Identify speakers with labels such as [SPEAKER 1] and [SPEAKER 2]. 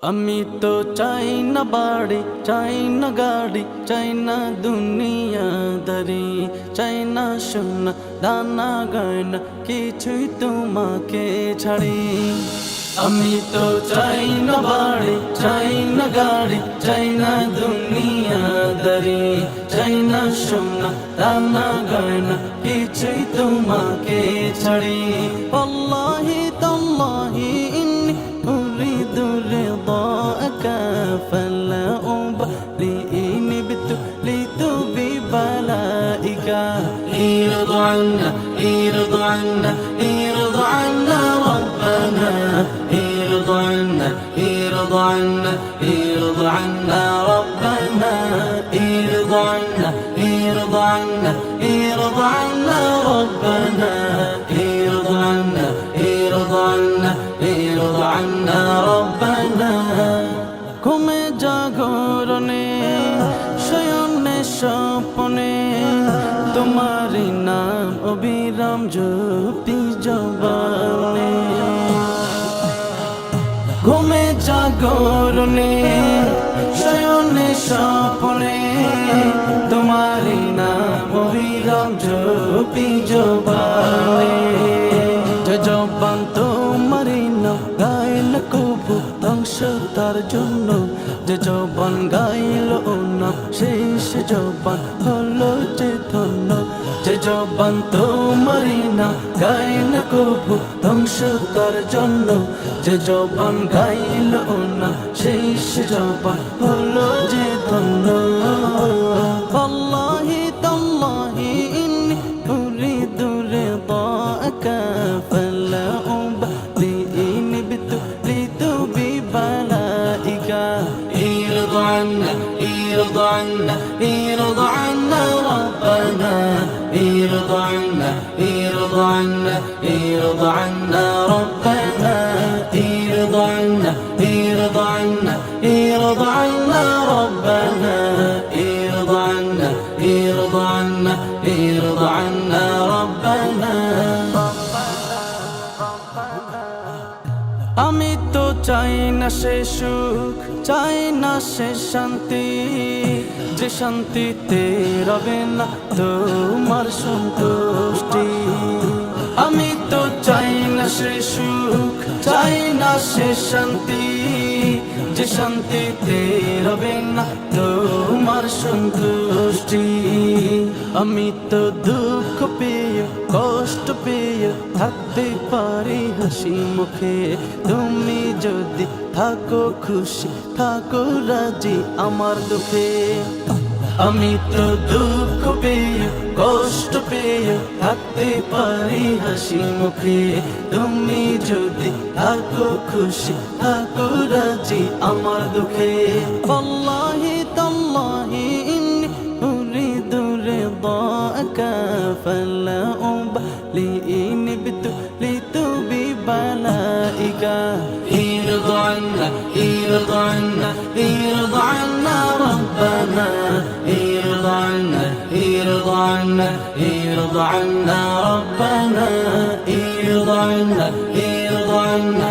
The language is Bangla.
[SPEAKER 1] আমি তো চাই না বাড়ি, চাই না গাড়ি, চাই না দুনিয়াদারি, চাই না সোনা দানা গয়না, কিছুই তোমাকে ছাড়ি। আমি তো চাই না বাড়ি, চাই না গাড়ি, চাই না দুনিয়াদারি, চাই না সোনা দানা গয়না, কিছুই তোমাকে ছাড়ি। আল্লাহি তাল্লাহি ইন্নী উরিদু রিদাকা ফালা উবালি ইন ইবতুলিতু বিবালাইকা। ইরদ আন্না ইরদ আন্না ইরদ আন্না রব্বানা, ইরদ আন্না ইরদ আন্না ইরদ আন্না রব্বানা, ইরদ আন্না ইরদ আন্না ইরদ আন্না রব্বানা, ইরদ আন্না ইরদ আন্না ইরদ আন্না রব্বানা। ঘুমে জাগরণে শয়নে স্বপ্নে তোমারি নাম অবিরাম জপি জবানে। ঘুমে জাগরণে শয়নে স্বপ্নে তোমারি নাম অবিরাম জপি জবানে। যে জবান তোমারি নাম গাইল কবু ধ্বংস তার জন্য, যে জবান গাইল ও নাম শেষ জবান হলো যে ধন্য। যে জবান তোমারি নাম গাইল কবু ধ্বংস তার জন্য, যে জবান গাইল ও নাম শেষ জবান হলো যে ধন্য। আল্লাহি তাল্লাহি ইন্নী উরিদু রিদাকা ফালা উবালি ইন ইবতুলিতু বিবালাইকা। ইরদ আন্না ইরদ আন্না ইরদ আন্না রব্বানা, ইরদ আন্না ইরদ আন্না ইরদ আন্না রব্বানা, ইরদ আন্না ইরদ আন্না ইরদ আন্না রব্বানা, ইরদ আন্না ইরদ আন্না ইরদ আন্না রব্বানা। আমি তো চাই না সে সুখ, চাই না সে শান্তি, যে শান্তিতে রবে না তোমার সন্তুষ্টি। আমি তো চাই না সে সুখ, চাই না সে শান্তি, যে শান্তিতে রবে না তোমার সন্তুষ্টি। আমি তো দুঃখ পেয়ে কষ্ট পেয়ে থাকতে পারি হাসি মুখে, তুমি যদি থাকো খুশি থাকো রাজি আমার দুঃখে। আমি তো দুঃখ পেয়ে কষ্ট পেয়ে থাকতে পারি হাসি মুখে, তুমি যদি থাকো খুশি থাকো রাজি আমার দুঃখে। আল্লাহি তাল্লাহি ইন্নী উরিদু রিদাকা ফালা উবালি ইন ইবতুলিতু বিবালাইকা। ইরদ আন্না ইরদ আন্না ইরদ আন্না রব্বানা, ইরদ আন্না ইরদ আন্না ইরদ আন্না রব্বানা, ইরদ আন্না ইরদ আন্না